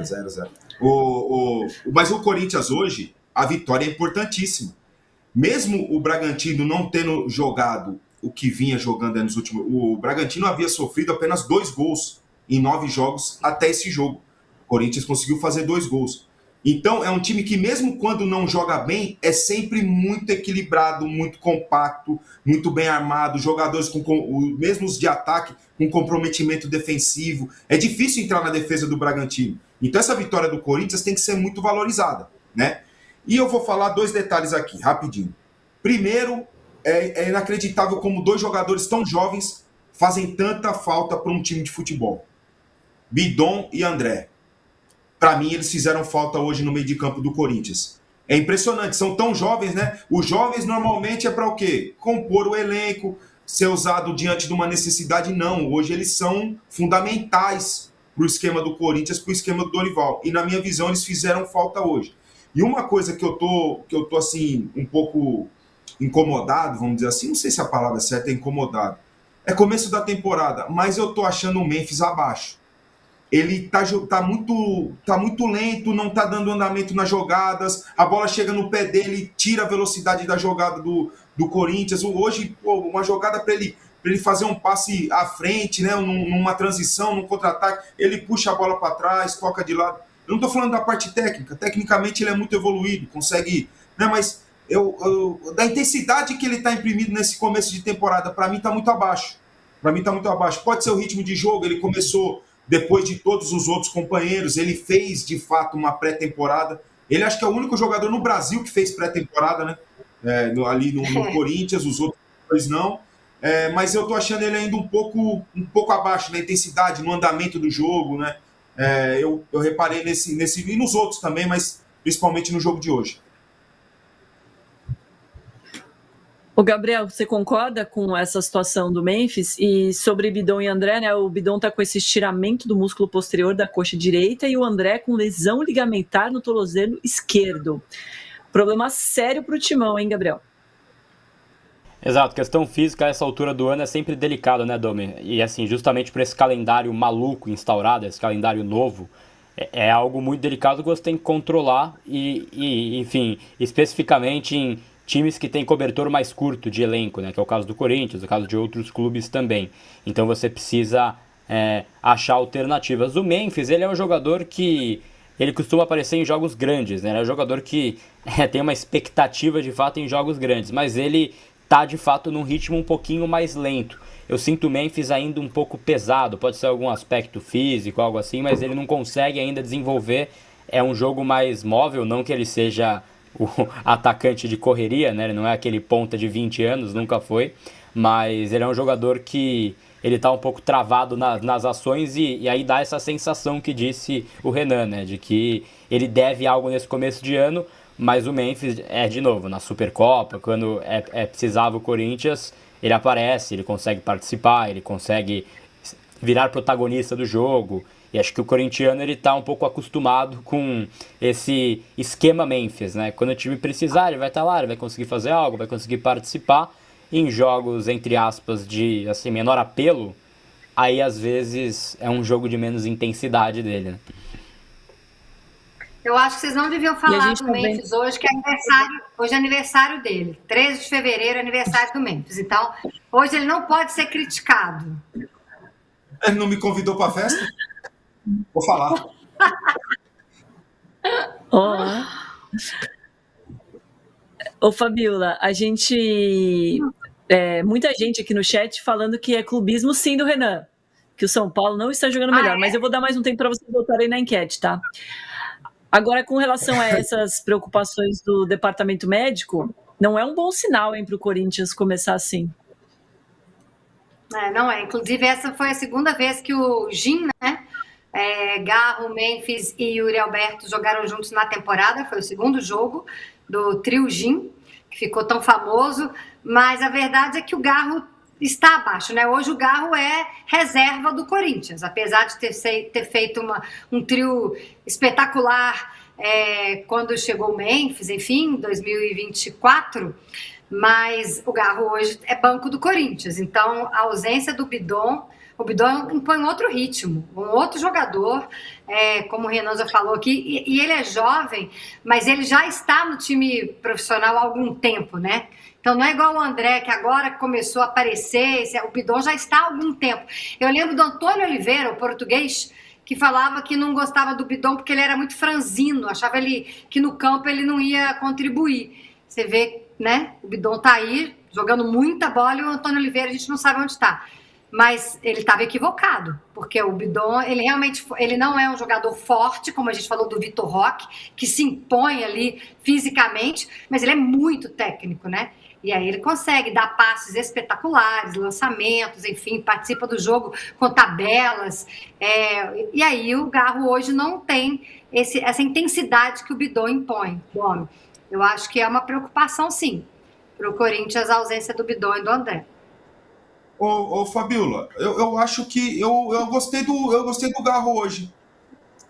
0-0. Mas o Corinthians hoje, a vitória é importantíssima. Mesmo o Bragantino não tendo jogado o que vinha jogando nos últimos... O Bragantino havia sofrido apenas 2 gols em 9 jogos até esse jogo. O Corinthians conseguiu fazer 2 gols. Então, é um time que, mesmo quando não joga bem, é sempre muito equilibrado, muito compacto, muito bem armado, jogadores mesmo os de ataque, com comprometimento defensivo. É difícil entrar na defesa do Bragantino. Então, essa vitória do Corinthians tem que ser muito valorizada, né? E eu vou falar 2 detalhes aqui, rapidinho. Primeiro, é inacreditável como 2 jogadores tão jovens fazem tanta falta para um time de futebol. Bidon e André. Para mim, eles fizeram falta hoje no meio de campo do Corinthians. É impressionante, são tão jovens, né? Os jovens normalmente é para o quê? Compor o elenco, ser usado diante de uma necessidade. Não, hoje eles são fundamentais para o esquema do Corinthians, para o esquema do Dorival. E na minha visão, eles fizeram falta hoje. E uma coisa que eu tô assim, um pouco incomodado, vamos dizer assim, não sei se a palavra certa é incomodado. É começo da temporada, mas eu tô achando o Memphis abaixo. Ele tá muito lento, não tá dando andamento nas jogadas, a bola chega no pé dele, tira a velocidade da jogada do Corinthians. Hoje, uma jogada para ele fazer um passe à frente, né, numa transição, num contra-ataque, ele puxa a bola para trás, toca de lado. Eu não estou falando da parte técnica, tecnicamente ele é muito evoluído, consegue, né, mas da intensidade que ele está imprimido nesse começo de temporada, para mim está muito abaixo. Pode ser o ritmo de jogo, ele começou depois de todos os outros companheiros, ele fez de fato uma pré-temporada. Ele acho que é o único jogador no Brasil que fez pré-temporada, né? Ali no Corinthians, os outros não. Mas eu tô achando ele ainda um pouco abaixo na intensidade, no andamento do jogo, né? Eu reparei nesse e nos outros também, mas principalmente no jogo de hoje. O Gabriel, você concorda com essa situação do Memphis? E sobre Bidon e André, né? O Bidon tá com esse estiramento do músculo posterior da coxa direita e o André com lesão ligamentar no tornozelo esquerdo. Problema sério pro Timão, hein, Gabriel? Exato, questão física a essa altura do ano é sempre delicado, né, Domi? E assim, justamente por esse calendário maluco instaurado, esse calendário novo, é algo muito delicado que você tem que controlar e enfim, especificamente em times que têm cobertor mais curto de elenco, né? Que é o caso do Corinthians, o caso de outros clubes também. Então você precisa achar alternativas. O Memphis, ele é um jogador que ele costuma aparecer em jogos grandes, né? Ele é um jogador que tem uma expectativa de fato em jogos grandes, mas ele tá de fato num ritmo um pouquinho mais lento. Eu sinto o Memphis ainda um pouco pesado, pode ser algum aspecto físico, algo assim, mas ele não consegue ainda desenvolver. É um jogo mais móvel, não que ele seja o atacante de correria, né? Ele não é aquele ponta de 20 anos, nunca foi, mas ele é um jogador que ele tá um pouco travado nas ações e aí dá essa sensação que disse o Renan, né? De que ele deve algo nesse começo de ano, mas o Memphis de novo, na Supercopa, quando precisava o Corinthians, ele aparece, ele consegue participar, ele consegue virar protagonista do jogo. E acho que o corintiano ele tá um pouco acostumado com esse esquema Memphis, né? Quando o time precisar, ele vai estar lá, ele vai conseguir fazer algo, vai conseguir participar. Em jogos, entre aspas, de assim, menor apelo, aí às vezes é um jogo de menos intensidade dele, né? Eu acho que vocês não deviam falar do Memphis hoje, que hoje é aniversário dele. 13 de fevereiro é aniversário do Memphis. Então, hoje ele não pode ser criticado. Ele não me convidou para a festa? Vou falar. Ô, Fabiola, a gente... muita gente aqui no chat falando que é clubismo sim do Renan, que o São Paulo não está jogando melhor, mas eu vou dar mais um tempo para vocês voltarem na enquete, tá? Agora, com relação a essas preocupações do departamento médico, não é um bom sinal, hein, para o Corinthians começar assim. Não é. Inclusive, essa foi a segunda vez que o Gin, né? Garro, Memphis e Yuri Alberto jogaram juntos na temporada. Foi o segundo jogo do trio Gin, que ficou tão famoso. Mas a verdade é que o Garro está abaixo, né? Hoje o Garro é reserva do Corinthians, apesar de ter feito um trio espetacular quando chegou o Memphis, enfim, em 2024. Mas o Garro hoje é banco do Corinthians. Então, a ausência do Bidon O Bidon impõe um outro ritmo, um outro jogador, como o Renan já falou aqui, e ele é jovem, mas ele já está no time profissional há algum tempo, né? Então não é igual o André, que agora começou a aparecer, o Bidon já está há algum tempo. Eu lembro do Antônio Oliveira, o português, que falava que não gostava do Bidon porque ele era muito franzino, achava que no campo ele não ia contribuir. Você vê, né? O Bidon tá aí jogando muita bola e o Antônio Oliveira a gente não sabe onde está. Mas ele estava equivocado, porque o Bidon, ele não é um jogador forte, como a gente falou do Vitor Roque, que se impõe ali fisicamente, mas ele é muito técnico, né? E aí ele consegue dar passes espetaculares, lançamentos, enfim, participa do jogo com tabelas. E aí o Garro hoje não tem essa intensidade que o Bidon impõe. Bom, eu acho que é uma preocupação, sim, para o Corinthians a ausência do Bidon e do André. Ô Fabiola, eu acho que eu gostei do Garro hoje.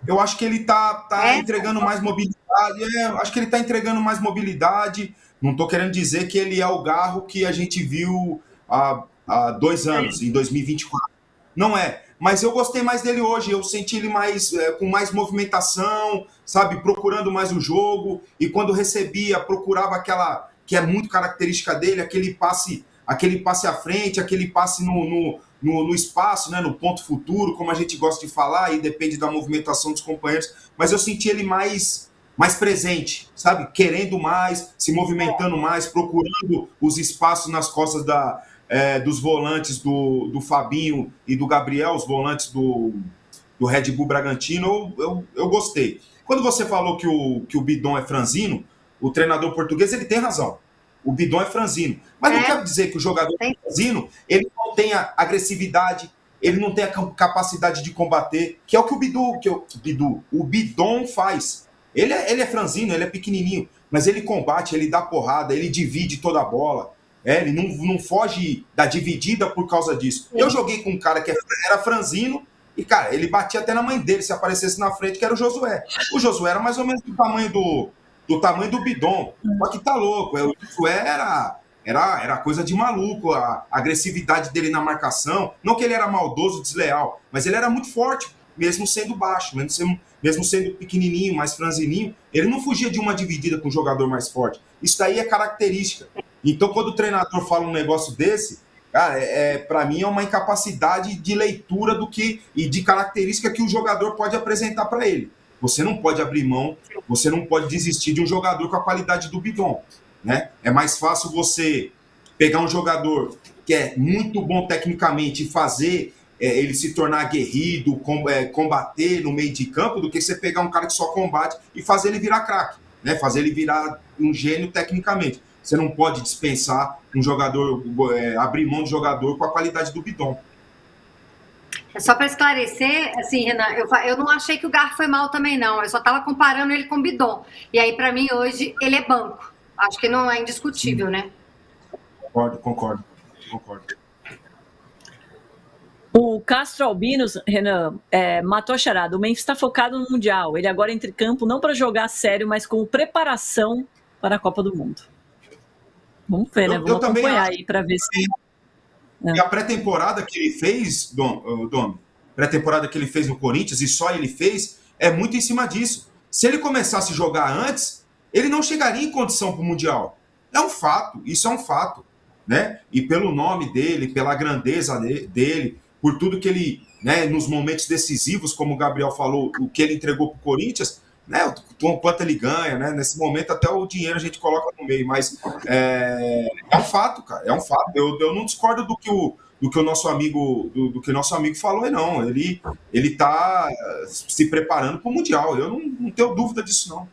Eu acho que ele tá entregando mais mobilidade. Acho que ele tá entregando mais mobilidade. Não estou querendo dizer que ele é o Garro que a gente viu há 2 anos, em 2024. Não é. Mas eu gostei mais dele hoje. Eu senti ele com mais movimentação, sabe? Procurando mais o jogo. E quando recebia, procurava aquela que é muito característica dele, aquele passe à frente, aquele passe no espaço, né? No ponto futuro, como a gente gosta de falar, e depende da movimentação dos companheiros. Mas eu senti ele mais presente, sabe? Querendo mais, se movimentando mais, procurando os espaços nas costas dos volantes do Fabinho e do Gabriel, os volantes do Red Bull Bragantino. Eu gostei. Quando você falou que o Bidon é franzino, o treinador português, ele tem razão. O Bidon é franzino. Mas não quer dizer que o jogador franzino, ele não tenha agressividade, ele não tenha capacidade de combater, que é o que o Bidon faz. Ele é franzino, ele é pequenininho, mas ele combate, ele dá porrada, ele divide toda a bola. Ele não foge da dividida por causa disso. Eu joguei com um cara que era franzino e, cara, ele batia até na mãe dele se aparecesse na frente, que era o Josué. O Josué era mais ou menos do tamanho do Bidon. Só que tá louco. O Josué era coisa de maluco, a agressividade dele na marcação. Não que ele era maldoso, desleal, mas ele era muito forte, mesmo sendo baixo, mesmo sendo pequenininho, mais franzininho. Ele não fugia de uma dividida com um jogador mais forte. Isso daí é característica. Então, quando o treinador fala um negócio desse, cara, para mim é uma incapacidade de leitura e de característica que o jogador pode apresentar para ele. Você não pode abrir mão, você não pode desistir de um jogador com a qualidade do Bidon, né? É mais fácil você pegar um jogador que é muito bom tecnicamente e fazer ele se tornar aguerrido, combater no meio de campo, do que você pegar um cara que só combate e fazer ele virar craque, né? Fazer ele virar um gênio tecnicamente. Você não pode dispensar um jogador, abrir mão de jogador com a qualidade do Bidon. Só para esclarecer, assim, Renan, eu não achei que o Garro foi mal também, não. Eu só estava comparando ele com o Bidon. E aí, para mim, hoje, ele é banco. Acho que não é indiscutível, né? Concordo. O Castro Albinos, Renan, matou a charada. O Memphis está focado no Mundial. Ele agora entra em campo não para jogar sério, mas como preparação para a Copa do Mundo. Vamos ver, né? Vamos acompanhar aí para ver se... E a pré-temporada que ele fez, Dom, pré-temporada que ele fez no Corinthians, e só ele fez, é muito em cima disso. Se ele começasse a jogar antes, ele não chegaria em condição para o Mundial. É um fato, isso é um fato, né? E pelo nome dele, pela grandeza dele, por tudo que ele, né, nos momentos decisivos, como o Gabriel falou, o que ele entregou para o Corinthians, né, o quanto ele ganha, né? Nesse momento até o dinheiro a gente coloca no meio, mas é um fato, cara, é um fato. Eu não discordo do que o nosso amigo falou, não. Ele tá se preparando para o Mundial. Eu não tenho dúvida disso, não.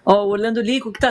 O Orlando Lico, que está